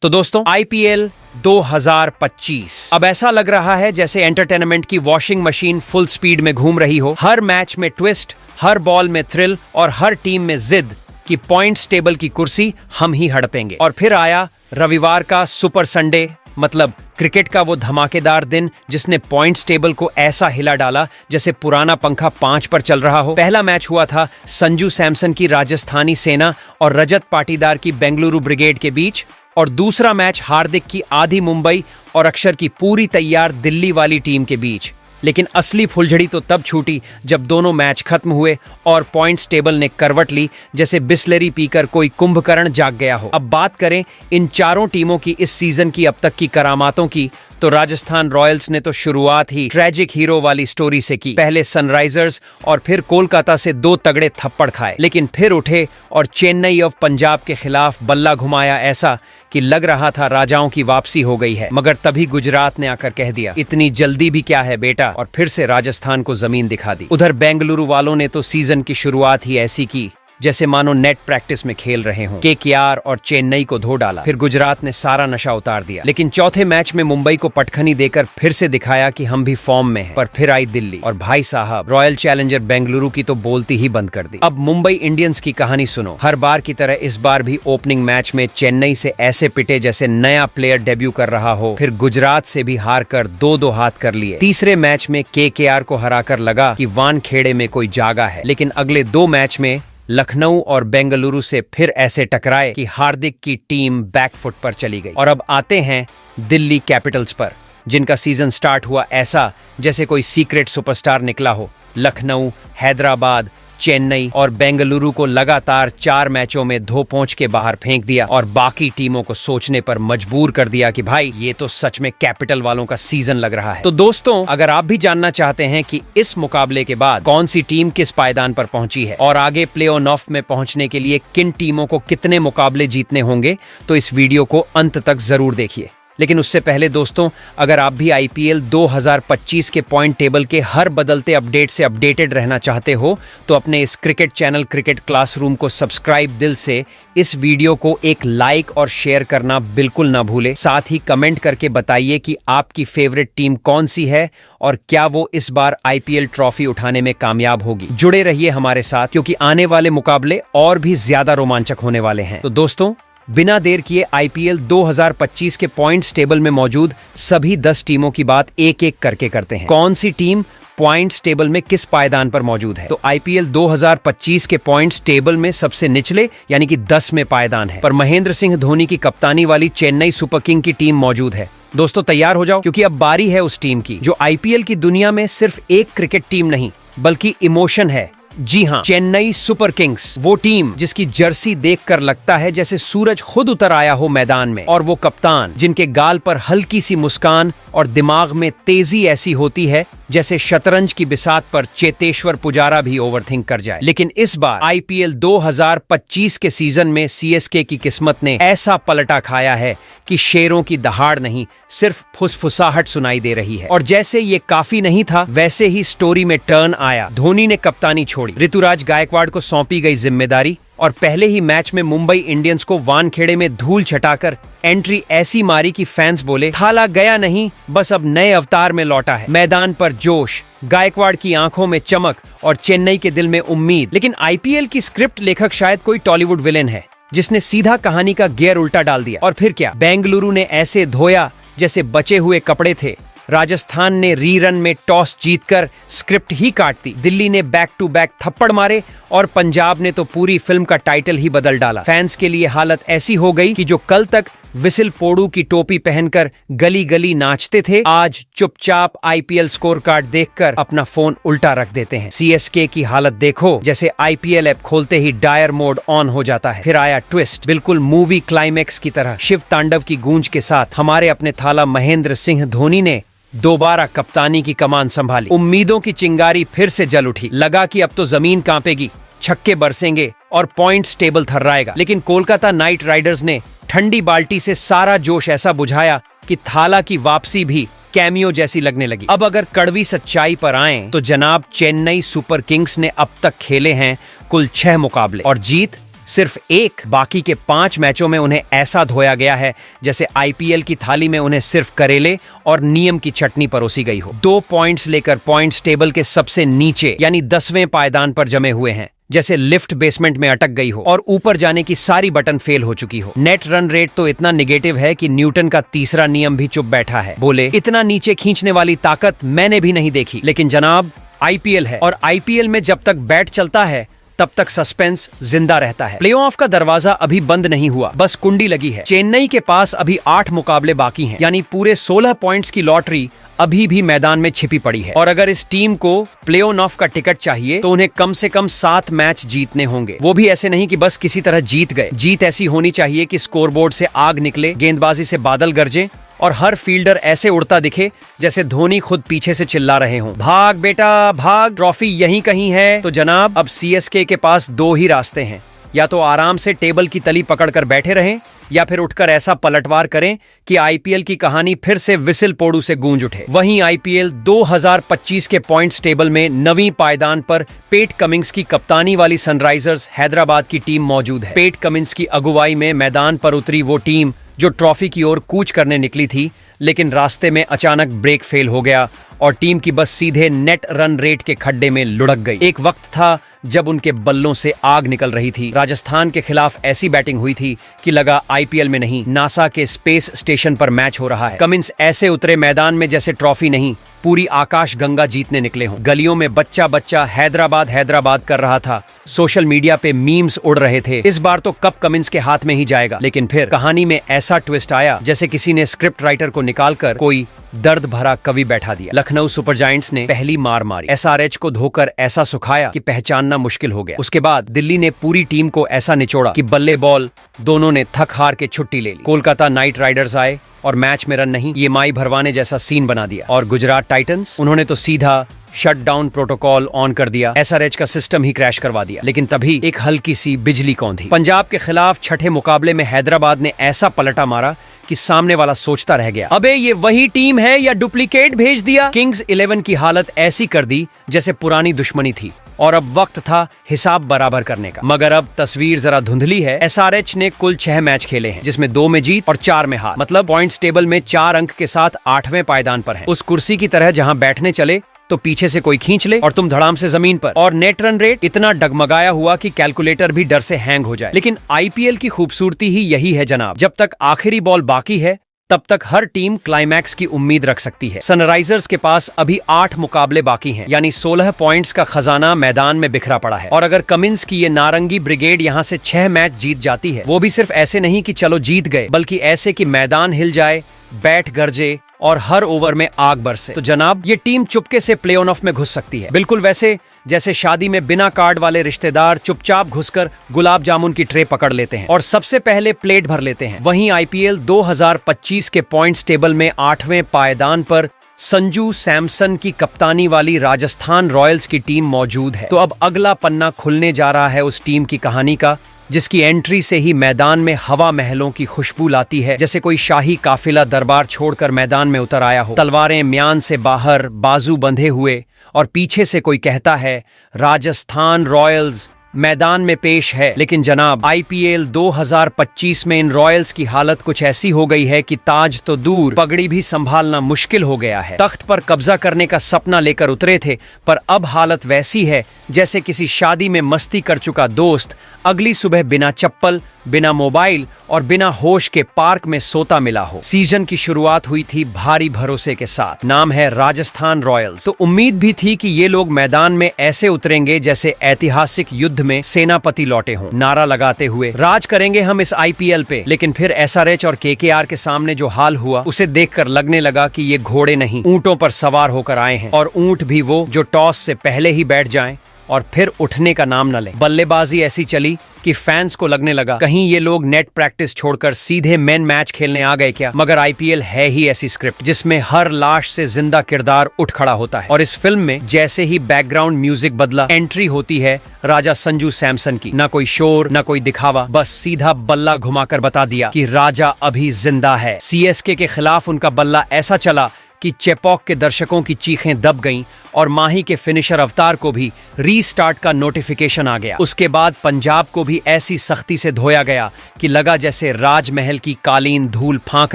तो दोस्तों आईपीएल 2025 अब ऐसा लग रहा है जैसे एंटरटेनमेंट की वॉशिंग मशीन फुल स्पीड में घूम रही हो। हर मैच में ट्विस्ट, हर बॉल में थ्रिल और हर टीम में जिद कि पॉइंट्स टेबल की कुर्सी हम ही हड़पेंगे। और फिर आया रविवार का सुपर संडे, मतलब क्रिकेट का वो धमाकेदार दिन जिसने पॉइंट्स टेबल को ऐसा हिला डाला जैसे पुराना पंखा 5 पर चल रहा हो। पहला मैच हुआ था संजू सैमसन की राजस्थानी सेना और रजत पाटीदार की बेंगलुरु ब्रिगेड के बीच, और दूसरा मैच हार्दिक की आधी मुंबई और अक्षर की पूरी तैयार दिल्ली वाली टीम के बीच। लेकिन असली फुलझड़ी तो तब छूटी जब दोनों मैच खत्म हुए और पॉइंट्स टेबल ने करवट ली जैसे बिस्लेरी पीकर कोई कुंभकर्ण जाग गया हो। अब बात करें इन चारों टीमों की इस सीजन की अब तक की करामातों की, तो राजस्थान रॉयल्स ने तो शुरुआत ही ट्रेजिक हीरो वाली स्टोरी से की। पहले सनराइजर्स और फिर कोलकाता से 2 तगड़े थप्पड़ खाए, लेकिन फिर उठे और चेन्नई ऑफ पंजाब के खिलाफ बल्ला घुमाया ऐसा कि लग रहा था राजाओं की वापसी हो गई है। मगर तभी गुजरात ने आकर कह दिया, इतनी जल्दी भी क्या है बेटा, और फिर से राजस्थान को जमीन दिखा दी। उधर बेंगलुरु वालों ने तो सीजन की शुरुआत ही ऐसी की जैसे मानो नेट प्रैक्टिस में खेल रहे हों। केकेआर और चेन्नई को धो डाला, फिर गुजरात ने सारा नशा उतार दिया। लेकिन चौथे मैच में मुंबई को पटखनी देकर फिर से दिखाया कि हम भी फॉर्म में हैं। पर फिर आई दिल्ली और भाई साहब रॉयल चैलेंजर बेंगलुरु की तो बोलती ही बंद कर दी। अब मुंबई इंडियंस की कहानी सुनो। हर बार की तरह इस बार भी ओपनिंग मैच में चेन्नई से ऐसे पिटे जैसे नया प्लेयर डेब्यू कर रहा हो। फिर गुजरात से भी हार कर 2-2 हाथ कर लिए। तीसरे मैच में केकेआर को हराकर लगा कि वानखेड़े में कोई जागा है। लेकिन अगले 2 मैच में लखनऊ और बेंगलुरु से फिर ऐसे टकराए कि हार्दिक की टीम बैकफुट पर चली गई। और अब आते हैं दिल्ली कैपिटल्स पर, जिनका सीजन स्टार्ट हुआ ऐसा जैसे कोई सीक्रेट सुपरस्टार निकला हो। लखनऊ, हैदराबाद, चेन्नई और बेंगलुरु को लगातार 4 मैचों में धो पहुंच के बाहर फेंक दिया और बाकी टीमों को सोचने पर मजबूर कर दिया कि भाई ये तो सच में कैपिटल वालों का सीजन लग रहा है। तो दोस्तों, अगर आप भी जानना चाहते हैं कि इस मुकाबले के बाद कौन सी टीम किस पायदान पर पहुंची है और आगे प्ले ऑफ में पहुंचने के लिए किन टीमों को कितने मुकाबले जीतने होंगे, तो इस वीडियो को अंत तक जरूर देखिए। लेकिन उससे पहले दोस्तों, अगर आप भी आईपीएल 2025 के पॉइंट टेबल के हर बदलते अपडेट से अपडेटेड रहना चाहते हो, तो अपने इस क्रिकेट चैनल क्रिकेट क्लासरूम को सब्सक्राइब दिल से, इस वीडियो को एक लाइक और शेयर करना बिल्कुल ना भूले। साथ ही कमेंट करके बताइए कि आपकी फेवरेट टीम कौन सी है और क्या वो इस बार आईपीएल ट्रॉफी उठाने में कामयाब होगी। जुड़े रहिए हमारे साथ, क्योंकि आने वाले मुकाबले और भी ज्यादा रोमांचक होने वाले हैं। तो दोस्तों, बिना देर किए आईपीएल 2025 के पॉइंट्स टेबल में मौजूद सभी 10 टीमों की बात एक एक करके करते हैं। कौन सी टीम पॉइंट्स टेबल में किस पायदान पर मौजूद है। तो आईपीएल 2025 के पॉइंट्स टेबल में सबसे निचले यानी कि 10 में पायदान है, पर महेंद्र सिंह धोनी की कप्तानी वाली चेन्नई सुपर किंग की टीम मौजूद है। दोस्तों तैयार हो जाओ, क्योंकि अब बारी है उस टीम की जो आईपीएल की दुनिया में सिर्फ एक क्रिकेट टीम नहीं बल्कि इमोशन है। जी हाँ, चेन्नई सुपर किंग्स, वो टीम जिसकी जर्सी देखकर लगता है जैसे सूरज खुद उतर आया हो मैदान में, और वो कप्तान जिनके गाल पर हल्की सी मुस्कान और दिमाग में तेजी ऐसी होती है जैसे शतरंज की बिसात पर चेतेश्वर पुजारा भी ओवरथिंक कर जाए। लेकिन इस बार आईपीएल 2025 के सीजन में सीएसके की किस्मत ने ऐसा पलटा खाया है कि शेरों की दहाड़ नहीं, सिर्फ फुसफुसाहट सुनाई दे रही है। और जैसे ये काफी नहीं था, वैसे ही स्टोरी में टर्न आया। धोनी ने कप्तानी छोड़ी, ऋतुराज गायकवाड़ को सौंपी गई जिम्मेदारी, और पहले ही मैच में मुंबई इंडियंस को वानखेड़े में धूल छटाकर एंट्री ऐसी मारी कि फैंस बोले, थाला गया नहीं, बस अब नए अवतार में लौटा है। मैदान पर जोश, गायकवाड़ की आंखों में चमक और चेन्नई के दिल में उम्मीद। लेकिन आईपीएल की स्क्रिप्ट लेखक शायद कोई टॉलीवुड विलेन है जिसने सीधा कहानी का गियर उल्टा डाल दिया। और फिर क्या, बेंगलुरु ने ऐसे धोया जैसे बचे हुए कपड़े थे। राजस्थान ने रीरन में टॉस जीतकर स्क्रिप्ट ही काट दी। दिल्ली ने बैक टू बैक थप्पड़ मारे और पंजाब ने तो पूरी फिल्म का टाइटल ही बदल डाला। फैंस के लिए हालत ऐसी हो गई कि जो कल तक विसिल पोड़ू की टोपी पहनकर गली गली नाचते थे, आज चुपचाप आईपीएल स्कोर कार्ड देखकर अपना फोन उल्टा रख देते हैं। सीएसके की हालत देखो, जैसे आईपीएल ऐप खोलते ही डायर मोड ऑन हो जाता है। फिर आया ट्विस्ट, बिल्कुल मूवी क्लाइमेक्स की तरह शिव तांडव की गूंज के साथ हमारे अपने थाला महेंद्र सिंह धोनी ने दोबारा कप्तानी की कमान संभाली। उम्मीदों की चिंगारी फिर से जल उठी। लगा कि अब तो जमीन कांपेगी, छक्के बरसेंगे और पॉइंट्स टेबल थर्राएगा। लेकिन कोलकाता नाइट राइडर्स ने ठंडी बाल्टी से सारा जोश ऐसा बुझाया कि थाला की वापसी भी कैमियो जैसी लगने लगी। अब अगर कड़वी सच्चाई पर आएं, तो जनाब चेन्नई सुपर किंग्स ने अब तक खेले हैं कुल 6 मुकाबले और जीत सिर्फ एक, बाकी के 5 मैचों में उन्हें ऐसा धोया गया है जैसे आईपीएल की थाली में उन्हें सिर्फ करेले और नियम की चटनी परोसी गई हो। 2 पॉइंट्स लेकर पॉइंट्स टेबल के सबसे नीचे यानी 10वें पायदान पर जमे हुए हैं, जैसे लिफ्ट बेसमेंट में अटक गई हो और ऊपर जाने की सारी बटन फेल हो चुकी हो। नेट रन रेट तो इतना निगेटिव है कि न्यूटन का तीसरा नियम भी चुप बैठा है। बोले इतना नीचे खींचने वाली ताकत मैंने भी नहीं देखी। लेकिन जनाब, आईपीएल है और आईपीएल में जब तक बैट चलता है तब तक सस्पेंस जिंदा रहता है। प्लेऑफ का दरवाजा अभी बंद नहीं हुआ, बस कुंडी लगी है। चेन्नई के पास अभी 8 मुकाबले बाकी हैं, यानी पूरे 16 पॉइंट्स की लॉटरी अभी भी मैदान में छिपी पड़ी है। और अगर इस टीम को प्ले ऑफ का टिकट चाहिए तो उन्हें कम से कम 7 मैच जीतने होंगे। वो भी ऐसे नहीं कि बस किसी तरह जीत गए। जीत ऐसी होनी चाहिए कि स्कोरबोर्ड से आग निकले, गेंदबाजी से बादल गरजे और हर फील्डर ऐसे उड़ता दिखे जैसे धोनी खुद पीछे से चिल्ला रहे हों, भाग बेटा भाग, ट्रॉफी यहीं कहीं है। तो जनाब, अब सीएसके के पास 2 ही रास्ते हैं, या तो आराम से टेबल की तली पकड़कर बैठे रहें या फिर उठकर ऐसा पलटवार करें कि आईपीएल की कहानी फिर से विसिल पोड़ू से गूंज उठे। वहीं आईपीएल 2025 के पॉइंट्स टेबल में 9वीं पायदान पर पेट कमिंस की कप्तानी वाली सनराइजर्स हैदराबाद की टीम मौजूद है। पेट कमिंस की अगुवाई में मैदान पर उतरी वो टीम जो ट्रॉफी की ओर कूच करने निकली थी, लेकिन रास्ते में अचानक ब्रेक फेल हो गया और टीम की बस सीधे नेट रन रेट के खड्डे में लुढ़क गई। एक वक्त था जब उनके बल्लों से आग निकल रही थी। राजस्थान के खिलाफ ऐसी बैटिंग हुई थी कि लगा आईपीएल में नहीं, नासा के स्पेस स्टेशन पर मैच हो रहा है। कमिंस ऐसे उतरे मैदान में जैसे ट्रॉफी नहीं, पूरी आकाश गंगा जीतने निकले हों। गलियों में बच्चा बच्चा हैदराबाद हैदराबाद कर रहा था। सोशल मीडिया पे मीम्स उड़ रहे थे, इस बार तो कप कमिंस के हाथ में ही जाएगा। लेकिन फिर कहानी में ऐसा ट्विस्ट आया जैसे किसी ने स्क्रिप्ट राइटर को निकालकर कोई दर्द भरा कवि बैठा दिया। लखनऊ सुपर जायंट्स ने पहली मार मारी, एसआरएच को धोकर ऐसा सुखाया कि पहचानना मुश्किल हो गया। उसके बाद दिल्ली ने पूरी टीम को ऐसा निचोड़ा कि बल्ले बॉल दोनों ने थक हार के छुट्टी ले ली। कोलकाता नाइट राइडर्स आए और मैच में रन नहीं, ये माई भरवाने जैसा सीन बना दिया। और गुजरात टाइटंस, उन्होंने तो सीधा शटडाउन प्रोटोकॉल ऑन कर दिया, एसआरएच का सिस्टम ही क्रैश करवा दिया। लेकिन तभी एक हल्की सी बिजली कौंधी। पंजाब के खिलाफ छठे मुकाबले में हैदराबाद ने ऐसा पलटा मारा कि सामने वाला सोचता रह गया, अबे ये वही टीम है या डुप्लीकेट भेज दिया। किंग्स 11 की हालत ऐसी कर दी जैसे पुरानी दुश्मनी थी और अब वक्त था हिसाब बराबर करने का। मगर अब तस्वीर जरा धुंधली है। एसआरएच ने कुल 6 मैच खेले हैं, जिसमें 2 में जीत और 4 में हार। मतलब पॉइंट्स टेबल में 4 अंक के साथ 8वें पायदान पर है। उस कुर्सी की तरह जहां बैठने चले तो पीछे से कोई खींच ले और तुम धड़ाम से जमीन पर। और नेट रन रेट इतना डगमगाया हुआ कि कैलकुलेटर भी डर से हैंग हो जाए। लेकिन आईपीएल की खूबसूरती ही यही है जनाब, जब तक आखिरी बॉल बाकी है तब तक हर टीम क्लाइमैक्स की उम्मीद रख सकती है। सनराइजर्स के पास अभी 8 मुकाबले बाकी हैं, यानी 16 पॉइंट्स का खजाना मैदान में बिखरा पड़ा है। और अगर कमिंस की ये नारंगी ब्रिगेड यहाँ से 6 मैच जीत जाती है, वो भी सिर्फ ऐसे नहीं कि चलो जीत गए, बल्कि ऐसे कि मैदान हिल जाए, बैट गरजे और हर ओवर में आग बरसे, तो जनाब ये टीम चुपके से प्ले ऑफ में घुस सकती है। बिल्कुल वैसे जैसे शादी में बिना कार्ड वाले रिश्तेदार चुपचाप घुसकर गुलाब जामुन की ट्रे पकड़ लेते हैं और सबसे पहले प्लेट भर लेते हैं। वहीं आईपीएल 2025 के पॉइंट्स टेबल में 8वें पायदान पर संजू सैमसन की कप्तानी वाली राजस्थान रॉयल्स की टीम मौजूद है। तो अब अगला पन्ना खुलने जा रहा है उस टीम की कहानी का, जिसकी एंट्री से ही मैदान में हवा महलों की खुशबू लाती है, जैसे कोई शाही काफिला दरबार छोड़कर मैदान में उतर आया हो। तलवारें म्यान से बाहर, बाजू बंधे हुए, और पीछे से कोई कहता है राजस्थान रॉयल्स मैदान में पेश है। लेकिन जनाब, आईपीएल 2025 में इन रॉयल्स की हालत कुछ ऐसी हो गई है कि ताज तो दूर, पगड़ी भी संभालना मुश्किल हो गया है। तख्त पर कब्जा करने का सपना लेकर उतरे थे, पर अब हालत वैसी है जैसे किसी शादी में मस्ती कर चुका दोस्त अगली सुबह बिना चप्पल, बिना मोबाइल और बिना होश के पार्क में सोता मिला हो। सीजन की शुरुआत हुई थी भारी भरोसे के साथ, नाम है राजस्थान रॉयल्स। तो उम्मीद भी थी कि ये लोग मैदान में ऐसे उतरेंगे जैसे ऐतिहासिक युद्ध में सेनापति लौटे हों, नारा लगाते हुए राज करेंगे हम इस आईपीएल पे। लेकिन फिर एसआरएच और केकेआर के सामने जो हाल हुआ, उसे देखकर लगने लगा कि ये घोड़े नहीं, ऊंटों पर सवार होकर आए हैं, और ऊंट भी वो जो टॉस से पहले ही बैठ जाएं और फिर उठने का नाम न लें। बल्लेबाजी ऐसी चली कि फैंस को लगने लगा कहीं ये लोग नेट प्रैक्टिस छोड़कर सीधे मेन मैच खेलने आ गए क्या। मगर आईपीएल है ही ऐसी स्क्रिप्ट जिसमें हर लाश से जिंदा किरदार उठ खड़ा होता है। और इस फिल्म में जैसे ही बैकग्राउंड म्यूजिक बदला, एंट्री होती है राजा संजू सैमसन की। ना कोई शोर, ना कोई दिखावा, बस सीधा बल्ला घुमाकर बता दिया कि राजा अभी जिंदा है। सीएसके के खिलाफ उनका बल्ला ऐसा चला कि चेपॉक के दर्शकों की चीखें दब गईं और माही के फिनिशर अवतार को भी रीस्टार्ट का नोटिफिकेशन आ गया। उसके बाद पंजाब को भी ऐसी सख्ती से धोया गया कि लगा जैसे राजमहल की कालीन धूल फांक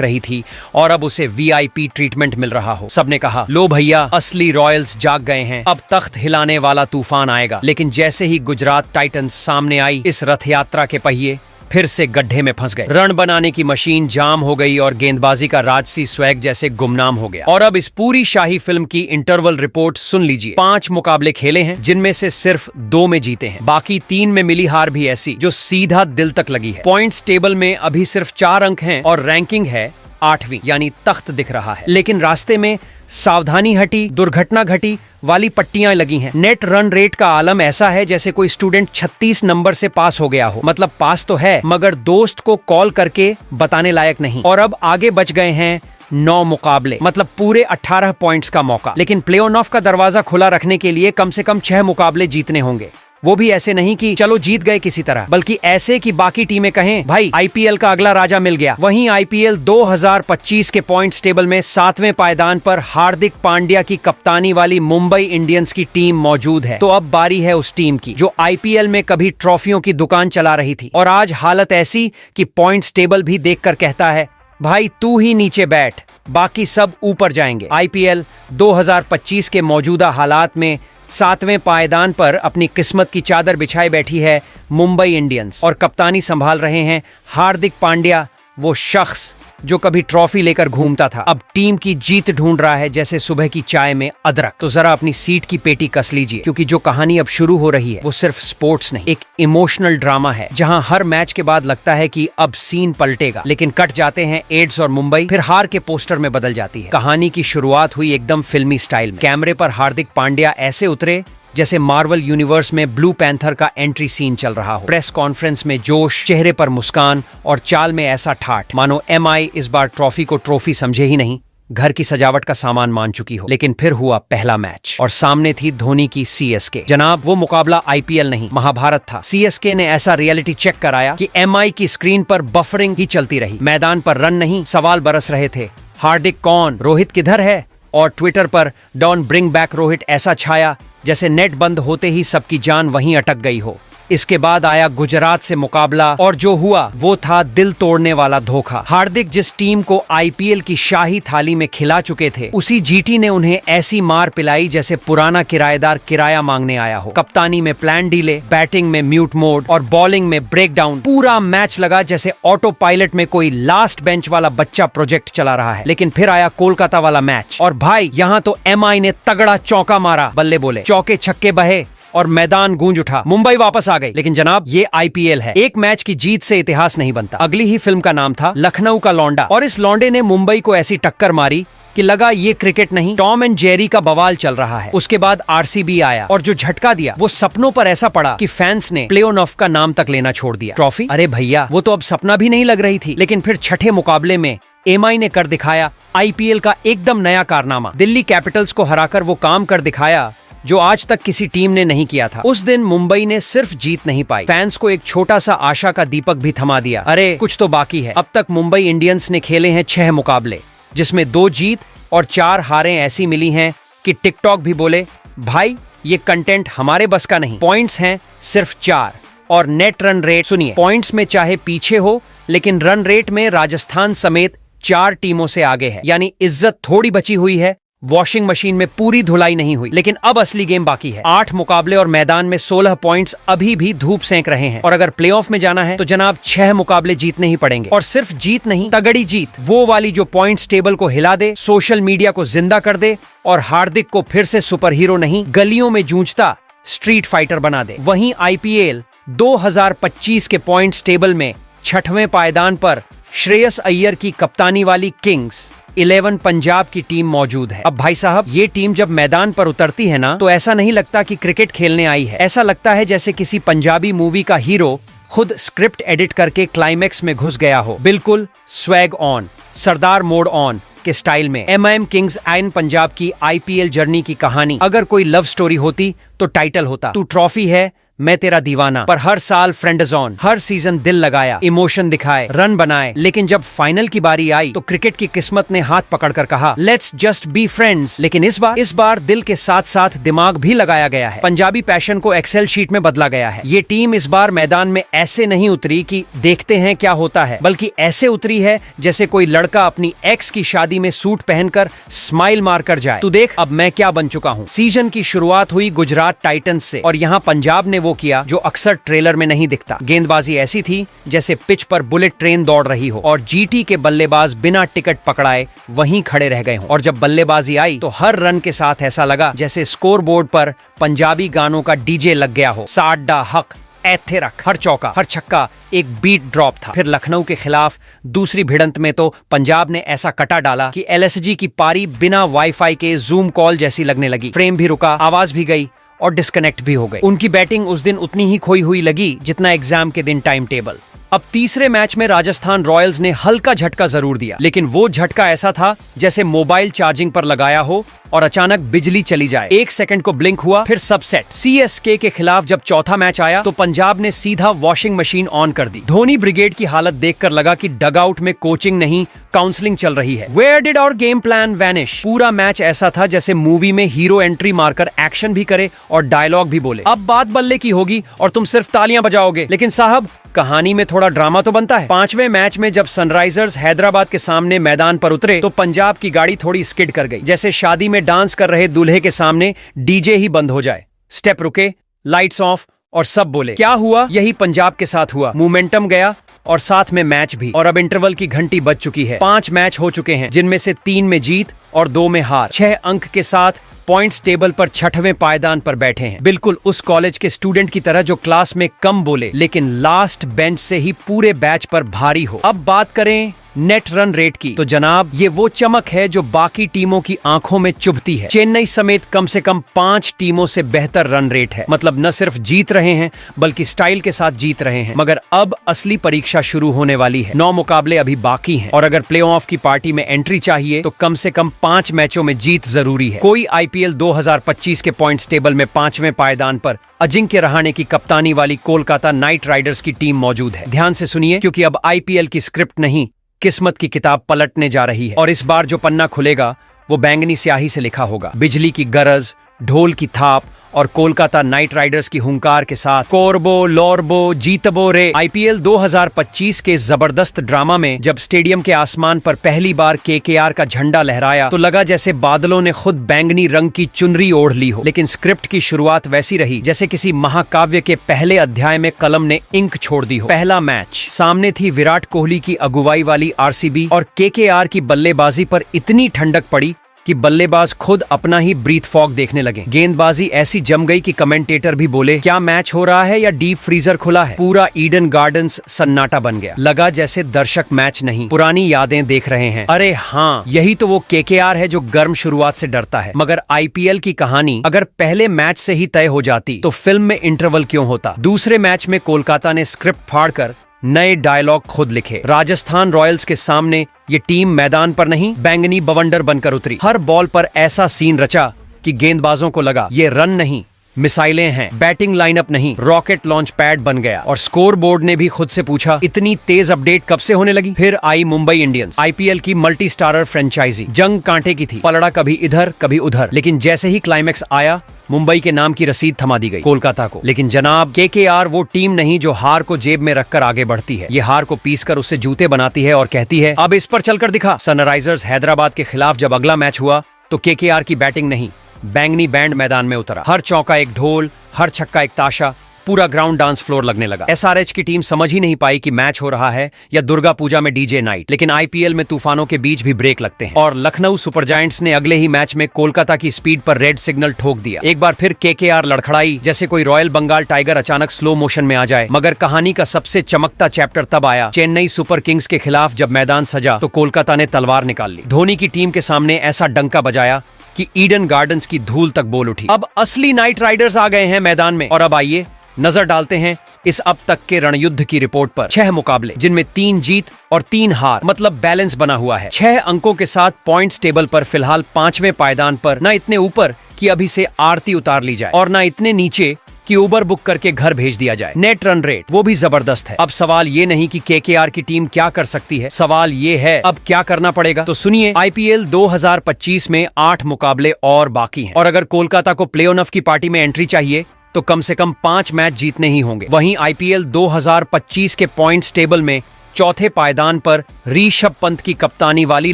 रही थी और अब उसे वीआईपी ट्रीटमेंट मिल रहा हो। सबने कहा, लो भैया, असली रॉयल्स जाग गए हैं, अब तख्त हिलाने वाला तूफान आएगा। लेकिन जैसे ही गुजरात टाइटंस सामने आई, इस रथ यात्रा के पहिए फिर से गड्ढे में फंस गए। रन बनाने की मशीन जाम हो गई और गेंदबाजी का राजसी स्वैग जैसे गुमनाम हो गया। और अब इस पूरी शाही फिल्म की इंटरवल रिपोर्ट सुन लीजिए। 5 मुकाबले खेले हैं, जिनमें से सिर्फ 2 में जीते हैं। बाकी 3 में मिली हार भी ऐसी जो सीधा दिल तक लगी है। पॉइंट्स टेबल में अभी सिर्फ 4 अंक हैं और रैंकिंग है 8वीं, यानी तख्त दिख रहा है। लेकिन रास्ते में सावधानी हटी, दुर्घटना घटी वाली पट्टियां लगी हैं। नेट रन रेट का आलम ऐसा है जैसे कोई स्टूडेंट 36 नंबर से पास हो गया हो। मतलब पास तो है, मगर दोस्त को कॉल करके बताने लायक नहीं। और अब आगे बच गए हैं 9 मुकाबले, मतलब पूरे 18 पॉइंट्स का मौका। लेकिन प्ले ऑफ का दरवाजा खुला रखने के लिए कम से कम 6 मुकाबले जीतने होंगे। वो भी ऐसे नहीं कि चलो जीत गए किसी तरह, बल्कि ऐसे कि बाकी टीमें कहें, भाई आईपीएल का अगला राजा मिल गया। वहीं आईपीएल 2025 के पॉइंट्स टेबल में 7वें पायदान पर हार्दिक पांड्या की कप्तानी वाली मुंबई इंडियंस की टीम मौजूद है। तो अब बारी है उस टीम की जो आईपीएल में कभी ट्रॉफियों की दुकान चला रही थी और आज हालत ऐसी कि पॉइंट्स टेबल भी देखकर कहता है, भाई तू ही नीचे बैठ, बाकी सब ऊपर जाएंगे। आईपीएल 2025 के मौजूदा हालात में 7वें पायदान पर अपनी किस्मत की चादर बिछाए बैठी है मुंबई इंडियंस और कप्तानी संभाल रहे हैं हार्दिक पांड्या, वो शख्स जो कभी ट्रॉफी लेकर घूमता था, अब टीम की जीत ढूंढ रहा है जैसे सुबह की चाय में अदरक। तो जरा अपनी सीट की पेटी कस लीजिए, क्योंकि जो कहानी अब शुरू हो रही है वो सिर्फ स्पोर्ट्स नहीं, एक इमोशनल ड्रामा है, जहां हर मैच के बाद लगता है कि अब सीन पलटेगा, लेकिन कट जाते हैं एड्स और मुंबई, फिर हार के पोस्टर में बदल जाती है। कहानी की शुरुआत हुई एकदम फिल्मी स्टाइल में। कैमरे पर हार्दिक पांड्या ऐसे उतरे जैसे मार्वल यूनिवर्स में ब्लू पैंथर का एंट्री सीन चल रहा हो। प्रेस कॉन्फ्रेंस में जोश, चेहरे पर मुस्कान और चाल में ऐसा ठाठ मानो एमआई इस बार ट्रॉफी को ट्रॉफी समझे ही नहीं, घर की सजावट का सामान मान चुकी हो। लेकिन फिर हुआ पहला मैच और सामने थी धोनी की सीएसके। जनाब, वो मुकाबला आईपीएल नहीं, महाभारत था। सीएसके ने ऐसा रियलिटी चेक कराया कि एमआई की स्क्रीन पर बफरिंग ही चलती रही। मैदान पर रन नहीं, सवाल बरस रहे थे, हार्दिक कौन, रोहित किधर है? और ट्विटर पर डॉन ब्रिंग बैक रोहित ऐसा छाया जैसे नेट बंद होते ही सबकी जान वहीं अटक गई हो। इसके बाद आया गुजरात से मुकाबला और जो हुआ वो था दिल तोड़ने वाला धोखा। हार्दिक जिस टीम को आईपीएल की शाही थाली में खिला चुके थे, उसी जीटी ने उन्हें ऐसी मार पिलाई जैसे पुराना किराएदार किराया मांगने आया हो। कप्तानी में प्लान डीले, बैटिंग में म्यूट मोड और बॉलिंग में ब्रेकडाउन। पूरा मैच लगा जैसे ऑटो पायलट में कोई लास्ट बेंच वाला बच्चा प्रोजेक्ट चला रहा है। लेकिन फिर आया कोलकाता वाला मैच और भाई यहाँ तो एमआई ने तगड़ा चौका मारा, बल्ले बोले, चौके छक्के बहे और मैदान गूंज उठा। मुंबई वापस आ गई। लेकिन जनाब, ये आईपीएल है, एक मैच की जीत से इतिहास नहीं बनता। अगली ही फिल्म का नाम था लखनऊ का लौंडा और इस लौंडे ने मुंबई को ऐसी टक्कर मारी कि लगा ये क्रिकेट नहीं, टॉम एंड जेरी का बवाल चल रहा है। उसके बाद आरसीबी आया और जो झटका दिया वो सपनों पर ऐसा पड़ा कि फैंस ने प्ले ऑफ का नाम तक लेना छोड़ दिया। ट्रॉफी, अरे भैया वो तो अब सपना भी नहीं लग रही थी। लेकिन फिर छठे मुकाबले में एमआई ने कर दिखाया आईपीएल का एकदम नया कारनामा। दिल्ली कैपिटल्स को हराकर वो काम कर दिखाया जो आज तक किसी टीम ने नहीं किया था। उस दिन मुंबई ने सिर्फ जीत नहीं पाई, फैंस को एक छोटा सा आशा का दीपक भी थमा दिया। अरे कुछ तो बाकी है। अब तक मुंबई इंडियंस ने खेले हैं 6 मुकाबले, जिसमें 2 जीत और 4 हारें ऐसी मिली हैं कि टिकटॉक भी बोले, भाई ये कंटेंट हमारे बस का नहीं। पॉइंट्स हैं सिर्फ 4 और नेट रन रेट, सुनिए, पॉइंट्स में चाहे पीछे हो लेकिन रन रेट में राजस्थान समेत 4 टीमों से आगे है। यानी इज्जत थोड़ी बची हुई है, वॉशिंग मशीन में पूरी धुलाई नहीं हुई। लेकिन अब असली गेम बाकी है। 8 मुकाबले और मैदान में 16 पॉइंट्स अभी भी धूप सेंक रहे हैं। और अगर प्लेऑफ में जाना है तो जनाब 6 मुकाबले जीतने ही पड़ेंगे। और सिर्फ जीत नहीं, तगड़ी जीत, वो वाली जो पॉइंट्स टेबल को हिला दे, सोशल मीडिया को जिंदा कर दे और हार्दिक को फिर से सुपर हीरो नहीं, गलियों में जूझता स्ट्रीट फाइटर बना दे। वहीं आईपीएल 2025 के पॉइंट्स टेबल में 6वें पायदान पर श्रेयस अय्यर की कप्तानी वाली किंग्स 11 पंजाब की टीम मौजूद है। अब भाई साहब, ये टीम जब मैदान पर उतरती है ना, तो ऐसा नहीं लगता कि क्रिकेट खेलने आई है। ऐसा लगता है जैसे किसी पंजाबी मूवी का हीरो खुद स्क्रिप्ट एडिट करके क्लाइमेक्स में घुस गया हो। बिल्कुल swag on, Sardar mode on के स्टाइल में। एमआईएम किंग्स एंड पंजाब की आईपीएल जर्नी की कहानी अगर कोई लव स्टोरी होती तो टाइटल होता, तू ट्रॉफी है मैं तेरा दीवाना, पर हर साल फ्रेंडजोन, हर सीजन दिल लगाया, इमोशन दिखाए, रन बनाए, लेकिन जब फाइनल की बारी आई तो क्रिकेट की किस्मत ने हाथ पकड़कर कहा लेट्स जस्ट बी फ्रेंड्स। लेकिन इस बार दिल के साथ साथ दिमाग भी लगाया गया है। पंजाबी पैशन को एक्सेल शीट में बदला गया है। ये टीम इस बार मैदान में ऐसे नहीं उतरी कि देखते हैं क्या होता है, बल्कि ऐसे उतरी है जैसे कोई लड़का अपनी एक्स की शादी में सूट पहनकर स्माइल मारकर जाए। तू देख अब मैं क्या बन चुका हूँ। सीजन की शुरुआत हुई गुजरात टाइटंस से और यहाँ पंजाब ने वो किया जो अक्सर ट्रेलर में नहीं दिखता। गेंदबाजी ऐसी थी जैसे पिच पर बुलेट ट्रेन दौड़ रही हो और जीटी के बल्लेबाज बिना टिकट पकड़ाए वहीं खड़े रह गए हों। और जब बल्लेबाजी आई तो हर रन के साथ ऐसा लगा जैसे स्कोर बोर्ड पर पंजाबी गानों का डीजे लग गया हो। साडा हक, ऐथे रख, हर चौका हर छक्का एक बीट ड्रॉप था। फिर लखनऊ के खिलाफ दूसरी भिड़ंत में तो पंजाब ने ऐसा कटा डाला कि एलएसजी की पारी बिना वाईफाई के जूम कॉल जैसी लगने लगी। फ्रेम भी रुका, आवाज भी गई और डिस्कनेक्ट भी हो गई। उनकी बैटिंग उस दिन उतनी ही खोई हुई लगी जितना एग्जाम के दिन टाइम टेबल। अब तीसरे मैच में राजस्थान रॉयल्स ने हल्का झटका जरूर दिया, लेकिन वो झटका ऐसा था जैसे मोबाइल चार्जिंग पर लगाया हो और अचानक बिजली चली जाए। 1 सेकंड को ब्लिंक हुआ, फिर सब सेट। सीएसके के खिलाफ जब चौथा मैच आया तो पंजाब ने सीधा वॉशिंग मशीन ऑन कर दी। धोनी ब्रिगेड की हालत देखकर लगा कि डगआउट में कोचिंग नहीं काउंसलिंग चल रही है। Where did our game plan vanish. पूरा मैच ऐसा था जैसे मूवी में हीरो एंट्री मारकर एक्शन भी करे और डायलॉग भी बोले। अब बात बल्ले की होगी और तुम सिर्फ तालियां बजाओगे। लेकिन साहब कहानी में थोड़ा ड्रामा तो बनता है। 5वें मैच में जब सनराइजर्स हैदराबाद के सामने मैदान पर उतरे तो पंजाब की गाड़ी थोड़ी स्किड कर गई, जैसे शादी में डांस कर रहे दूल्हे के सामने डीजे ही बंद हो जाए। स्टेप रुके, लाइट्स ऑफ और सब बोले क्या हुआ। यही पंजाब के साथ हुआ। मोमेंटम गया और साथ में मैच भी। और अब इंटरवल की घंटी बज चुकी है। 5 मैच हो चुके हैं जिनमें से 3 में जीत और 2 में हार। 6 अंक के साथ पॉइंट्स टेबल पर 6वें पायदान पर बैठे हैं। बिल्कुल उस कॉलेज के स्टूडेंट की तरह जो क्लास में कम बोले लेकिन लास्ट बेंच से ही पूरे बैच पर भारी हो। अब बात करें नेट रन रेट की तो जनाब ये वो चमक है जो बाकी टीमों की आंखों में चुभती है। चेन्नई समेत कम से कम 5 टीमों से बेहतर रन रेट है। मतलब न सिर्फ जीत रहे हैं बल्कि स्टाइल के साथ जीत रहे हैं। मगर अब असली परीक्षा शुरू होने वाली है। 9 मुकाबले अभी बाकी हैं और अगर प्लेऑफ की पार्टी में एंट्री चाहिए तो कम से कम 5 मैचों में जीत जरूरी है। कोई आईपीएल 2025 के पॉइंट्स टेबल में 5वें पायदान पर अजिंक्य रहाणे की कप्तानी वाली कोलकाता नाइट राइडर्स की टीम मौजूद है। ध्यान से सुनिए क्योंकि अब आईपीएल की स्क्रिप्ट नहीं किस्मत की किताब पलटने जा रही है। और इस बार जो पन्ना खुलेगा वो बैंगनी स्याही से लिखा होगा। बिजली की गरज, ढोल की थाप और कोलकाता नाइट राइडर्स की हुंकार के साथ कोरबो लोरबो जीतबो रे। आईपीएल 2025 के जबरदस्त ड्रामा में जब स्टेडियम के आसमान पर पहली बार केकेआर का झंडा लहराया तो लगा जैसे बादलों ने खुद बैंगनी रंग की चुनरी ओढ़ ली हो। लेकिन स्क्रिप्ट की शुरुआत वैसी रही जैसे किसी महाकाव्य के पहले अध्याय में कलम ने इंक छोड़ दी हो। पहला मैच सामने थी विराट कोहली की अगुवाई वाली आरसीबी और केकेआर की बल्लेबाजी पर इतनी ठंडक पड़ी कि बल्लेबाज खुद अपना ही ब्रीथ फॉग देखने लगे। गेंदबाजी ऐसी जम गई कि कमेंटेटर भी बोले क्या मैच हो रहा है या डीप फ्रीजर खुला है। पूरा ईडन गार्डन्स सन्नाटा बन गया। लगा जैसे दर्शक मैच नहीं पुरानी यादें देख रहे हैं। अरे हाँ, यही तो वो केकेआर है जो गर्म शुरुआत से डरता है। मगर आईपीएल की कहानी अगर पहले मैच से ही तय हो जाती तो फिल्म में इंटरवल क्यों होता। दूसरे मैच में कोलकाता ने स्क्रिप्ट फाड़कर नए डायलॉग खुद लिखे। राजस्थान रॉयल्स के सामने ये टीम मैदान पर नहीं बैंगनी बवंडर बनकर उतरी। हर बॉल पर ऐसा सीन रचा कि गेंदबाजों को लगा ये रन नहीं मिसाइलें हैं। बैटिंग लाइनअप नहीं रॉकेट लॉन्च पैड बन गया। और स्कोर बोर्ड ने भी खुद से पूछा इतनी तेज अपडेट कब से होने लगी। फिर आई मुंबई इंडियंस, आईपीएल की मल्टी स्टारर फ्रेंचाइजी। जंग कांटे की थी, पलड़ा कभी इधर कभी उधर। लेकिन जैसे ही क्लाइमैक्स आया मुंबई के नाम की रसीद थमा दी गई कोलकाता को। लेकिन जनाब केकेआर वो टीम नहीं जो हार को जेब में रखकर आगे बढ़ती है। ये हार को पीसकर उससे जूते बनाती है और कहती है अब इस पर चलकर दिखा। सनराइजर्स हैदराबाद के खिलाफ जब अगला मैच हुआ तो केकेआर की बैटिंग नहीं बैंगनी बैंड मैदान में उतरा। हर चौका एक ढोल, हर छक्का एक ताशा, पूरा ग्राउंड डांस फ्लोर लगने लगा। एसआरएच की टीम समझ ही नहीं पाई कि मैच हो रहा है या दुर्गा पूजा में डीजे नाइट। लेकिन आईपीएल में तूफानों के बीच भी ब्रेक लगते हैं और लखनऊ सुपर जायंट्स ने अगले ही मैच में कोलकाता की स्पीड पर रेड सिग्नल ठोक दिया। एक बार फिर केकेआर लड़खड़ाई जैसे कोई रॉयल बंगाल टाइगर अचानक स्लो मोशन में आ जाए। मगर कहानी का सबसे चमकता चैप्टर तब आया चेन्नई सुपर किंग्स के खिलाफ जब मैदान सजा तो कोलकाता ने तलवार निकाल ली। धोनी की टीम के सामने ऐसा डंका बजाया कि ईडन गार्डन्स की धूल तक बोल उठी। अब असली नाइट राइडर्स आ गए हैं मैदान में। और अब आइए नजर डालते हैं इस अब तक के रणयुद्ध की रिपोर्ट पर। 6 मुकाबले जिनमें 3 जीत और 3 हार, मतलब बैलेंस बना हुआ है। 6 अंकों के साथ पॉइंट्स टेबल पर फिलहाल 5वें पायदान पर, न इतने ऊपर कि अभी से आरती उतार ली जाए और न इतने नीचे कि उबर बुक करके घर भेज दिया जाए। नेट रन रेट वो भी जबरदस्त है। अब सवाल ये नहीं कि केकेआर की टीम क्या कर सकती है, सवाल ये है अब क्या करना पड़ेगा। तो सुनिए, आईपीएल 2025 में 8 मुकाबले और बाकी हैं और अगर कोलकाता को प्ले ऑफ की पार्टी में एंट्री चाहिए तो कम से कम 5 मैच जीतने ही होंगे। वहीं आईपीएल 2025 के पॉइंट्स टेबल में चौथे पायदान पर ऋषभ पंत की कप्तानी वाली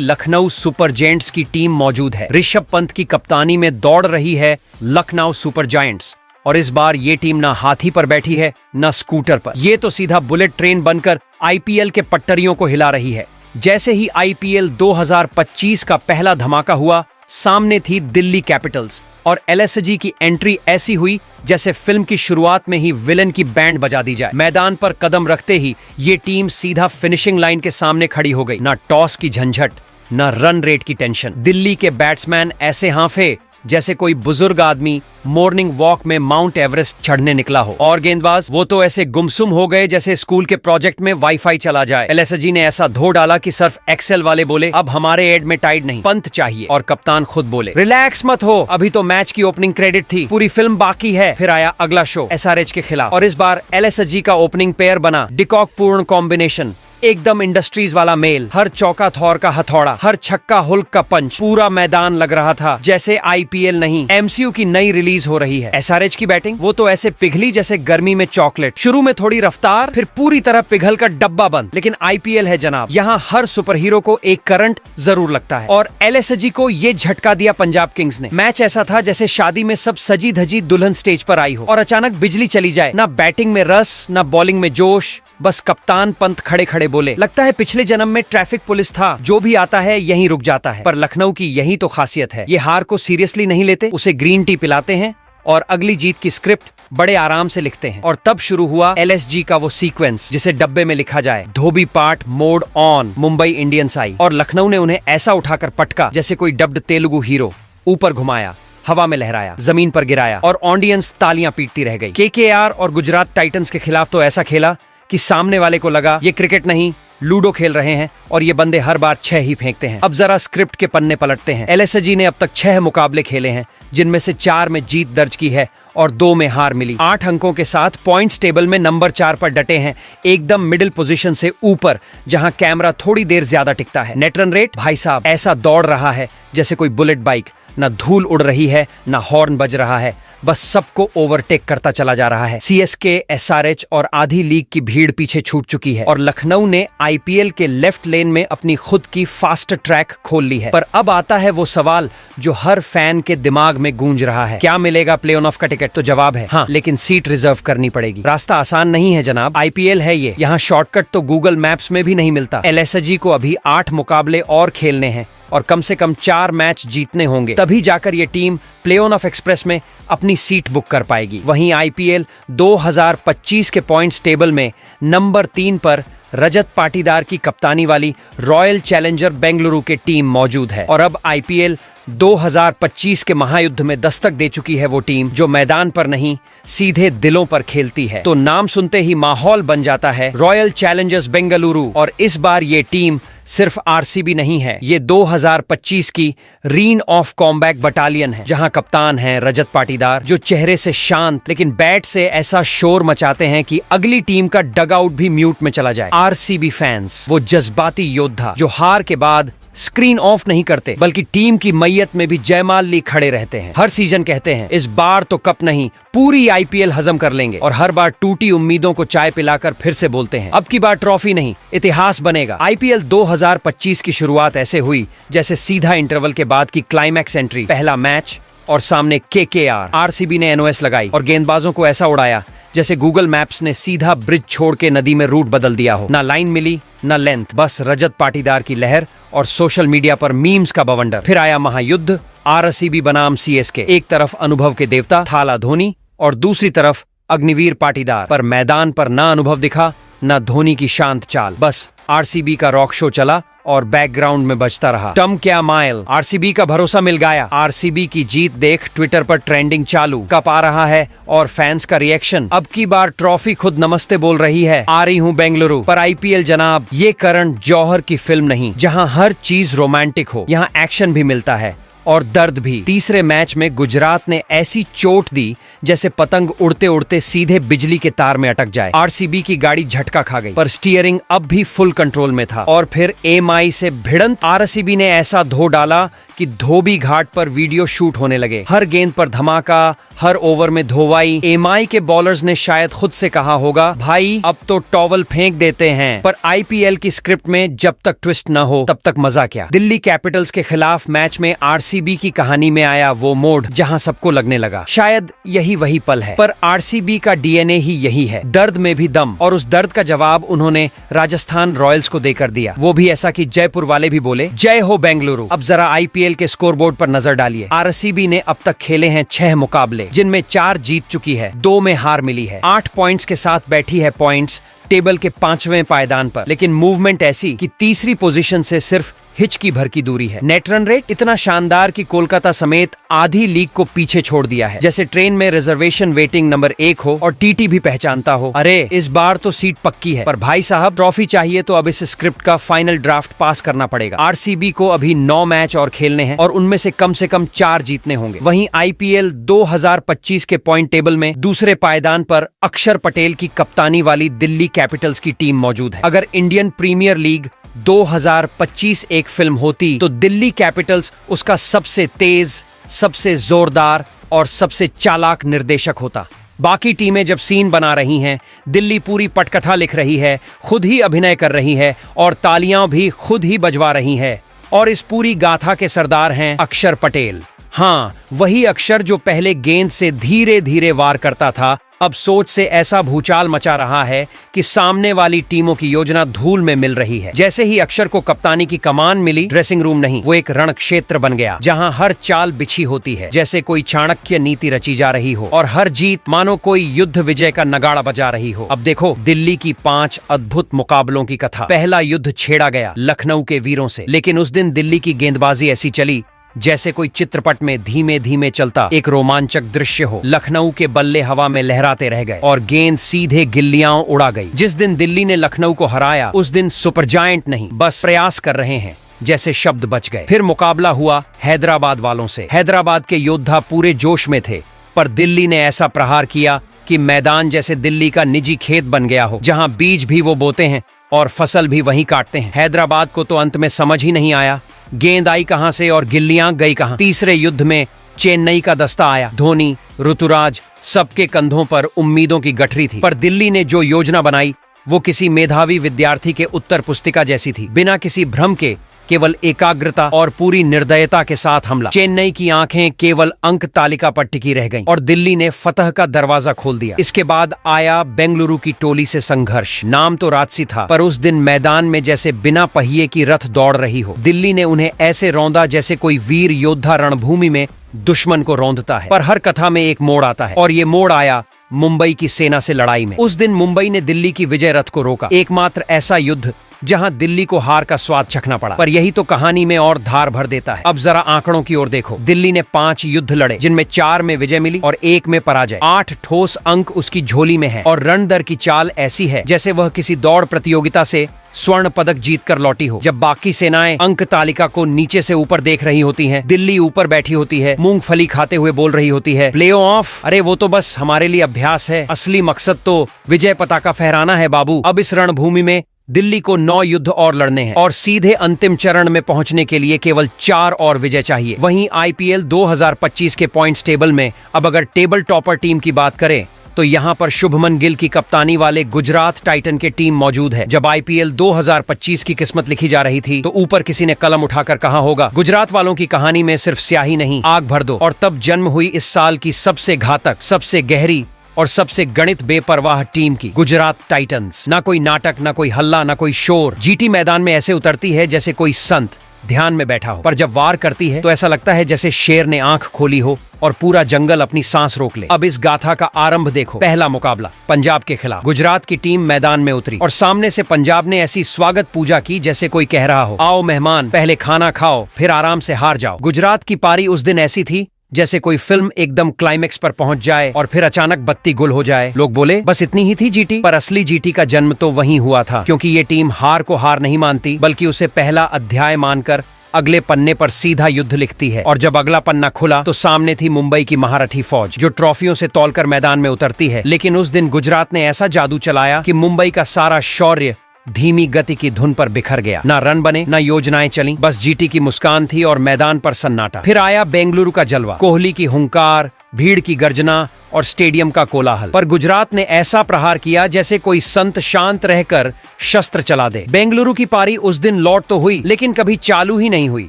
लखनऊ सुपर जायंट्स की टीम मौजूद है। ऋषभ पंत की कप्तानी में दौड़ रही है लखनऊ सुपर जायंट्स और इस बार ये टीम ना हाथी पर बैठी है ना स्कूटर पर, ये तो सीधा बुलेट ट्रेन बनकर आईपीएल के पट्टरियों को हिला रही है। जैसे ही आईपीएल 2025 का पहला धमाका हुआ, सामने थी दिल्ली कैपिटल्स और एलएसजी की एंट्री ऐसी हुई जैसे फिल्म की शुरुआत में ही विलन की बैंड बजा दी जाए। मैदान पर कदम रखते ही ये टीम सीधा फिनिशिंग लाइन के सामने खड़ी हो गई। ना टॉस की झंझट, ना रन रेट की टेंशन। दिल्ली के बैट्समैन ऐसे हांफे जैसे कोई बुजुर्ग आदमी मॉर्निंग वॉक में माउंट एवरेस्ट चढ़ने निकला हो, और गेंदबाज वो तो ऐसे गुमसुम हो गए जैसे स्कूल के प्रोजेक्ट में वाईफाई चला जाए। एलएसजी ने ऐसा धो डाला कि सिर्फ एक्सेल वाले बोले अब हमारे एड में टाइड नहीं, पंत चाहिए, और कप्तान खुद बोले रिलैक्स मत हो, अभी तो मैच की ओपनिंग क्रेडिट थी, पूरी फिल्म बाकी है। फिर आया अगला शो एसआरएच के खिलाफ और इस बार एलएसजी का ओपनिंग पेयर बना डिकॉक पूर्ण कॉम्बिनेशन, एकदम इंडस्ट्रीज वाला मेल, हर चौका थौर का हथौड़ा, हर छक्का हुल्क का पंच, पूरा मैदान लग रहा था जैसे आईपीएल नहीं एमसीयू की नई रिलीज हो रही है। एसआरएच की बैटिंग वो तो ऐसे पिघली जैसे गर्मी में चॉकलेट, शुरू में थोड़ी रफ्तार, फिर पूरी तरह पिघल कर डब्बा बंद। लेकिन आईपीएल है जनाब, यहाँ हर सुपर हीरो को एक करंट जरूर लगता है और एलएसजी को ये झटका दिया पंजाब किंग्स ने। मैच ऐसा था जैसे शादी में सब सजी धजी दुल्हन स्टेज पर आई हो और अचानक बिजली चली जाए। ना बैटिंग में रस, ना बॉलिंग में जोश, बस कप्तान पंत खड़े खड़े बोले लगता है पिछले जन्म में ट्रैफिक पुलिस था, जो भी आता है यहीं रुक जाता है। पर लखनऊ की यही तो खासियत है, ये हार को सीरियसली नहीं लेते, उसे ग्रीन टी पिलाते हैं और अगली जीत की स्क्रिप्ट बड़े आराम से लिखते हैं। और तब शुरू हुआ एलएसजी का वो सीक्वेंस जिसे डब्बे में लिखा जाए, धोबी part mode on, Mumbai Indians आई और लखनऊ ने उन्हें ऐसा उठाकर पटका जैसे कोई डब्ड तेलुगु हीरो, ऊपर घुमाया, हवा में लहराया, जमीन पर गिराया और ऑडियंस तालियां पीटती रह गई। केकेआर और गुजरात टाइटंस के खिलाफ तो ऐसा खेला कि सामने वाले को लगा ये क्रिकेट नहीं लूडो खेल रहे हैं और ये बंदे हर बार 6 ही फेंकते हैं। अब जरा स्क्रिप्ट के पन्ने पलटते हैं। एलएसजी ने अब तक 6 मुकाबले खेले हैं जिनमें से 4 में जीत दर्ज की है और 2 में हार मिली। 8 अंकों के साथ पॉइंट्स टेबल में नंबर 4 पर डटे हैं, एकदम मिडिल पोजीशन से ऊपर जहां कैमरा थोड़ी देर ज्यादा टिकता है। नेट रन रेट भाई साहब ऐसा दौड़ रहा है जैसे कोई बुलेट बाइक, ना धूल उड़ रही है ना हॉर्न बज रहा है, बस सबको ओवरटेक करता चला जा रहा है। सीएसके, एसआरएच और आधी लीग की भीड़ पीछे छूट चुकी है और लखनऊ ने आईपीएल के लेफ्ट लेन में अपनी खुद की फास्ट ट्रैक खोल ली है। पर अब आता है वो सवाल जो हर फैन के दिमाग में गूंज रहा है, क्या मिलेगा प्ले ऑफ का टिकट? तो जवाब है हाँ, लेकिन सीट रिजर्व करनी पड़ेगी। रास्ता आसान नहीं है जनाब, आईपीएल है ये, यहाँ शॉर्टकट तो गूगल मैप्स में भी नहीं मिलता। एलएसजी को अभी 8 मुकाबले और खेलने हैं और कम से कम 4 मैच जीतने होंगे, तभी जाकर ये टीम प्ले ऑफ एक्सप्रेस में अपनी सीट बुक कर पाएगी। वहीं आईपीएल 2025 के पॉइंट्स टेबल में नंबर 3 पर रजत पाटीदार की कप्तानी वाली रॉयल चैलेंजर बेंगलुरु की टीम मौजूद है और अब आईपीएल 2025 के महायुद्ध में दस्तक दे चुकी है वो टीम जो मैदान पर नहीं सीधे दिलों पर खेलती है। तो नाम सुनते ही माहौल बन जाता है रॉयल चैलेंजर्स बेंगलुरु और इस बार ये टीम सिर्फ आरसीबी नहीं है, ये 2025 की रीन ऑफ कॉम्बैक बटालियन है जहां कप्तान है रजत पाटीदार जो चेहरे से शांत लेकिन बैट से ऐसा शोर मचाते हैं कि अगली टीम का डग आउट भी म्यूट में चला जाए। आरसीबी फैंस वो जज्बाती योद्धा जो हार के बाद स्क्रीन ऑफ नहीं करते बल्कि टीम की मैयत में भी जयमाल ली खड़े रहते हैं। हर सीजन कहते हैं इस बार तो कप नहीं पूरी आईपीएल हजम कर लेंगे और हर बार टूटी उम्मीदों को चाय पिलाकर फिर से बोलते हैं अब की बार ट्रॉफी नहीं इतिहास बनेगा। आईपीएल 2025 की शुरुआत ऐसे हुई जैसे सीधा इंटरवल के बाद की क्लाइमैक्स एंट्री, पहला मैच और सामने केकेआर। आरसीबी ने एनओएस लगाई और गेंदबाजों को ऐसा उड़ाया जैसे गूगल मैप्स ने सीधा ब्रिज छोड़ के नदी में रूट बदल दिया हो। ना लाइन मिली ना लेंथ, बस रजत पाटीदार की लहर और सोशल मीडिया पर मीम्स का बवंडर। फिर आया महायुद्ध, आरसीबी बनाम सीएसके, एक तरफ अनुभव के देवता थाला धोनी और दूसरी तरफ अग्निवीर पाटीदार। पर मैदान पर ना अनुभव दिखा ना धोनी की शांत चाल, बस आरसीबी का रॉक शो चला और बैकग्राउंड में बजता रहा टम क्या माइल। आरसीबी का भरोसा मिल गया। आरसीबी की जीत देख ट्विटर पर ट्रेंडिंग चालू, कप आ रहा है और फैंस का रिएक्शन, अब की बार ट्रॉफी खुद नमस्ते बोल रही है, आ रही हूँ बेंगलुरु। पर आईपीएल जनाब ये करण जौहर की फिल्म नहीं जहाँ हर चीज रोमांटिक हो, यहाँ एक्शन भी मिलता है और दर्द भी। तीसरे मैच में गुजरात ने ऐसी चोट दी जैसे पतंग उड़ते उड़ते सीधे बिजली के तार में अटक जाए। आरसीबी की गाड़ी झटका खा गई, पर स्टीयरिंग अब भी फुल कंट्रोल में था। और फिर एमआई से भिड़ंत आरसीबी ने ऐसा धो डाला कि धोबी घाट पर वीडियो शूट होने लगे। हर गेंद पर धमाका, हर ओवर में धोवाई। एमआई के बॉलर्स ने शायद खुद से कहा होगा, भाई अब तो टॉवल फेंक देते हैं। पर आईपीएल की स्क्रिप्ट में जब तक ट्विस्ट न हो तब तक मजा क्या। दिल्ली कैपिटल्स के खिलाफ मैच में आरसीबी की कहानी में आया वो मोड़ जहां सबको लगने लगा शायद यही वही पल है। पर आरसीबी का डीएनए ही यही है, दर्द में भी दम। और उस दर्द का जवाब उन्होंने राजस्थान रॉयल्स को देकर दिया, वो भी ऐसा कि जयपुर वाले भी बोले, जय हो बेंगलुरु। अब जरा आईपीएल के स्कोरबोर्ड पर नजर डालिए। आरसीबी ने अब तक खेले हैं 6 मुकाबले, जिनमें 4 जीत चुकी है, 2 में हार मिली है। 8 पॉइंट्स के साथ बैठी है पॉइंट्स टेबल के 5वें पायदान पर। लेकिन मूवमेंट ऐसी कि तीसरी पोजीशन से सिर्फ हिचकी भर की दूरी है। नेट रन रेट इतना शानदार कि कोलकाता समेत आधी लीग को पीछे छोड़ दिया है। जैसे ट्रेन में रिजर्वेशन वेटिंग नंबर 1 हो और टीटी भी पहचानता हो, अरे इस बार तो सीट पक्की है। पर भाई साहब, ट्रॉफी चाहिए तो अब इस स्क्रिप्ट का फाइनल ड्राफ्ट पास करना पड़ेगा। आरसीबी को अभी 9 मैच और खेलने हैं और उनमें से कम 4 जीतने होंगे। वहीं आईपीएल 2025 के पॉइंट टेबल में दूसरे पायदान पर अक्षर पटेल की कप्तानी वाली दिल्ली कैपिटल्स की टीम मौजूद है। अगर इंडियन प्रीमियर लीग 2025 एक फिल्म होती तो दिल्ली कैपिटल्स उसका सबसे तेज, सबसे जोरदार और सबसे चालाक निर्देशक होता। बाकी टीमें जब सीन बना रही हैं, दिल्ली पूरी पटकथा लिख रही है, खुद ही अभिनय कर रही है और तालियां भी खुद ही बजवा रही है। और इस पूरी गाथा के सरदार हैं अक्षर पटेल। हाँ, वही अक्षर जो पहले गेंद से धीरे धीरे वार करता था, अब सोच से ऐसा भूचाल मचा रहा है कि सामने वाली टीमों की योजना धूल में मिल रही है। जैसे ही अक्षर को कप्तानी की कमान मिली, ड्रेसिंग रूम नहीं, वो एक रण क्षेत्र बन गया जहां हर चाल बिछी होती है, जैसे कोई चाणक्य नीति रची जा रही हो और हर जीत मानो कोई युद्ध विजय का नगाड़ा बजा रही हो। अब देखो दिल्ली की 5 अद्भुत मुकाबलों की कथा। पहला युद्ध छेड़ा गया लखनऊ के वीरों से, लेकिन उस दिन दिल्ली की गेंदबाजी ऐसी चली जैसे कोई चित्रपट में धीमे धीमे चलता एक रोमांचक दृश्य हो। लखनऊ के बल्ले हवा में लहराते रह गए और गेंद सीधे गिल्लियां उड़ा गई। जिस दिन दिल्ली ने लखनऊ को हराया, उस दिन सुपर जायंट नहीं, बस प्रयास कर रहे हैं जैसे शब्द बच गए। फिर मुकाबला हुआ हैदराबाद वालों से। हैदराबाद के योद्धा पूरे जोश में थे, पर दिल्ली ने ऐसा प्रहार किया कि मैदान जैसे दिल्ली का निजी खेत बन गया हो, जहां बीज भी वो बोते हैं और फसल भी वहीं काटते हैं। हैदराबाद को तो अंत में समझ ही नहीं आया गेंद आई कहां से और गिल्लियां गई कहां। तीसरे युद्ध में चेन्नई का दस्ता आया। धोनी, ऋतुराज, सबके कंधों पर उम्मीदों की गठरी थी, पर दिल्ली ने जो योजना बनाई वो किसी मेधावी विद्यार्थी के उत्तर पुस्तिका जैसी थी। बिना किसी भ्रम के, केवल एकाग्रता और पूरी निर्दयता के साथ हमला। चेन्नई की आंखें केवल अंक तालिका पर टिकी रह गईं और दिल्ली ने फतह का दरवाजा खोल दिया। इसके बाद आया बेंगलुरु की टोली से संघर्ष। नाम तो राजसी था, पर उस दिन मैदान में जैसे बिना पहिए की रथ दौड़ रही हो। दिल्ली ने उन्हें ऐसे रौंदा जैसे कोई वीर योद्धा रणभूमि में दुश्मन को रौंदता है। पर हर कथा में एक मोड़ आता है, और ये मोड़ आया मुंबई की सेना से लड़ाई में। उस दिन मुंबई ने दिल्ली की विजय रथ को रोका। एकमात्र ऐसा युद्ध जहां दिल्ली को हार का स्वाद चखना पड़ा। पर यही तो कहानी में और धार भर देता है। अब जरा आंकड़ों की ओर देखो। दिल्ली ने 5 युद्ध लड़े, जिनमें 4 में विजय मिली और 1 में पराजय। 8 ठोस अंक उसकी झोली में है और रन दर की चाल ऐसी है जैसे वह किसी दौड़ प्रतियोगिता से स्वर्ण पदक जीत कर लौटी हो। जब बाकी सेनाएं अंक तालिका को नीचे से ऊपर देख रही होती हैं, दिल्ली ऊपर बैठी होती है, मूंगफली खाते हुए बोल रही होती है, प्ले ऑफ, अरे वो तो बस हमारे लिए अभ्यास है, असली मकसद तो विजय पताका फहराना है बाबू। अब इस रणभूमि में दिल्ली को 9 युद्ध और लड़ने हैं और सीधे अंतिम चरण में पहुंचने के लिए केवल 4 और विजय चाहिए। वहीं आईपीएल 2025 के पॉइंट्स टेबल में अब अगर टेबल टॉपर टीम की बात करें तो यहाँ पर शुभमन गिल की कप्तानी वाले गुजरात टाइटन के टीम मौजूद है। जब आईपीएल 2025 की किस्मत लिखी जा रही थी तो ऊपर किसी ने कलम उठाकर कहा होगा, गुजरात वालों की कहानी में सिर्फ स्याही नहीं, आग भर दो। और तब जन्म हुई इस साल की सबसे घातक, सबसे गहरी और सबसे गणित बेपरवाह टीम की, गुजरात टाइटंस। ना कोई नाटक, ना कोई हल्ला, ना कोई शोर। जीटी मैदान में ऐसे उतरती है जैसे कोई संत ध्यान में बैठा हो, पर जब वार करती है तो ऐसा लगता है जैसे शेर ने आंख खोली हो और पूरा जंगल अपनी सांस रोक ले। अब इस गाथा का आरंभ देखो। पहला मुकाबला पंजाब के खिलाफ। गुजरात की टीम मैदान में उतरी और सामने से पंजाब ने ऐसी स्वागत पूजा की जैसे कोई कह रहा हो, आओ मेहमान, पहले खाना खाओ फिर आराम से हार जाओ। गुजरात की पारी उस दिन ऐसी थी जैसे कोई फिल्म एकदम क्लाइमेक्स पर पहुंच जाए और फिर अचानक बत्ती गुल हो जाए। लोग बोले बस इतनी ही थी जीटी, पर असली जीटी का जन्म तो वहीं हुआ था, क्योंकि ये टीम हार को हार नहीं मानती बल्कि उसे पहला अध्याय मानकर अगले पन्ने पर सीधा युद्ध लिखती है। और जब अगला पन्ना खुला तो सामने थी मुंबई की महारथी फौज, जो ट्रॉफियों से तौलकर मैदान में उतरती है। लेकिन उस दिन गुजरात ने ऐसा जादू चलाया कि मुंबई का सारा शौर्य धीमी गति की धुन पर बिखर गया। ना रन बने, ना योजनाएं चली, बस जीटी की मुस्कान थी और मैदान पर सन्नाटा। फिर आया बेंगलुरु का जलवा, कोहली की हुंकार, भीड़ की गर्जना और स्टेडियम का कोलाहल। पर गुजरात ने ऐसा प्रहार किया जैसे कोई संत शांत रहकर शस्त्र चला दे। बेंगलुरु की पारी उस दिन लौट तो हुई, लेकिन कभी चालू ही नहीं हुई।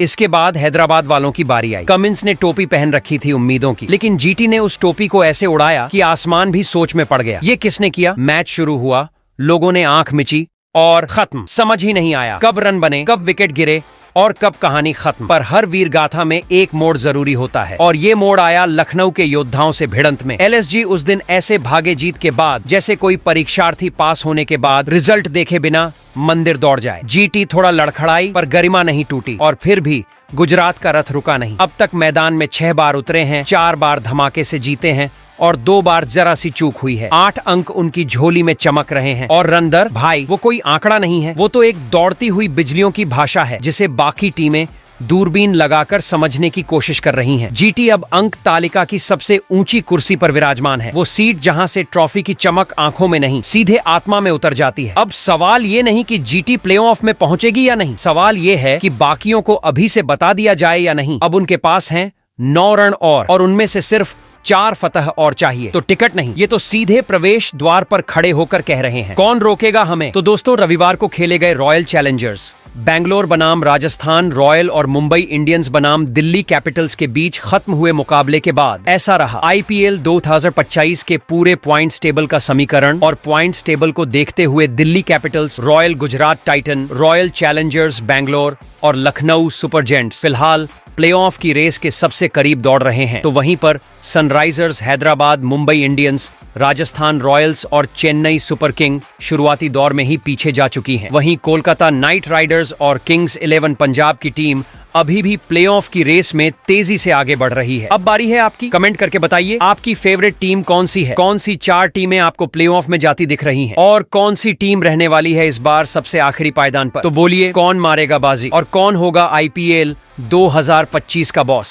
इसके बाद हैदराबाद वालों की बारी आई। कमिंस ने टोपी पहन रखी थी उम्मीदों की, लेकिन जीटी ने उस टोपी को ऐसे उड़ाया कि आसमान भी सोच में पड़ गया। ये किसने किया? मैच शुरू हुआ, लोगों ने आंख मिची और खत्म। समझ ही नहीं आया कब रन बने, कब विकेट गिरे और कब कहानी खत्म। पर हर वीर गाथा में एक मोड़ जरूरी होता है, और ये मोड़ आया लखनऊ के योद्धाओं से भिड़ंत में। एलएसजी उस दिन ऐसे भागे जीत के बाद जैसे कोई परीक्षार्थी पास होने के बाद रिजल्ट देखे बिना मंदिर दौड़ जाए। जीटी थोड़ा लड़खड़ाई पर गरिमा नहीं टूटी, और फिर भी गुजरात का रथ रुका नहीं। अब तक मैदान में 6 बार उतरे हैं, 4 बार धमाके से जीते हैं और 2 बार जरा सी चूक हुई है। 8 अंक उनकी झोली में चमक रहे हैं। और रन दर, भाई वो कोई आंकड़ा नहीं है, वो तो एक दौड़ती हुई बिजलियों की भाषा है, जिसे बाकी टीमें दूरबीन लगाकर समझने की कोशिश कर रही हैं। जीटी अब अंक तालिका की सबसे ऊंची कुर्सी पर विराजमान है। वो सीट जहां से ट्रॉफी की चमक आंखों में नहीं, सीधे आत्मा में उतर जाती है। अब सवाल ये नहीं कि जीटी प्लेऑफ में पहुंचेगी या नहीं, सवाल ये है कि बाकियों को अभी से बता दिया जाए या नहीं। अब उनके पास हैं 9 रन और उनमें से सिर्फ 4 फतह और चाहिए। तो टिकट नहीं, ये तो सीधे प्रवेश द्वार पर खड़े होकर कह रहे हैं, कौन रोकेगा हमें? तो दोस्तों, रविवार को खेले गए रॉयल चैलेंजर्स बैंगलोर बनाम राजस्थान रॉयल और मुंबई इंडियंस बनाम दिल्ली कैपिटल्स के बीच खत्म हुए मुकाबले के बाद ऐसा रहा। आईपीएल 2025 के पूरे पॉइंट्स टेबल का समीकरण, और पॉइंट्स टेबल को देखते हुए Delhi Capitals, royal Gujarat Titan, royal Challengers Bangalore और लखनऊ सुपर जेंट्स फिलहाल प्लेऑफ की रेस के सबसे करीब दौड़ रहे हैं। तो वहीं पर Sunrisers Hyderabad, Mumbai Indians, Rajasthan Royals और चेन्नई सुपर किंग शुरुआती दौर में ही पीछे जा चुकी हैं। वहीं कोलकाता नाइट राइडर्स और किंग्स 11 पंजाब की टीम अभी भी प्लेऑफ की रेस में तेजी से आगे बढ़ रही है। अब बारी है आपकी, कमेंट करके बताइए आपकी फेवरेट टीम कौन सी है, कौन सी 4 टीमें आपको प्लेऑफ में जाती दिख रही हैं, और कौन सी टीम रहने वाली है इस बार सबसे आखिरी पायदान पर। तो बोलिए, कौन मारेगा बाजी और कौन होगा आईपीएल 2025 का बॉस।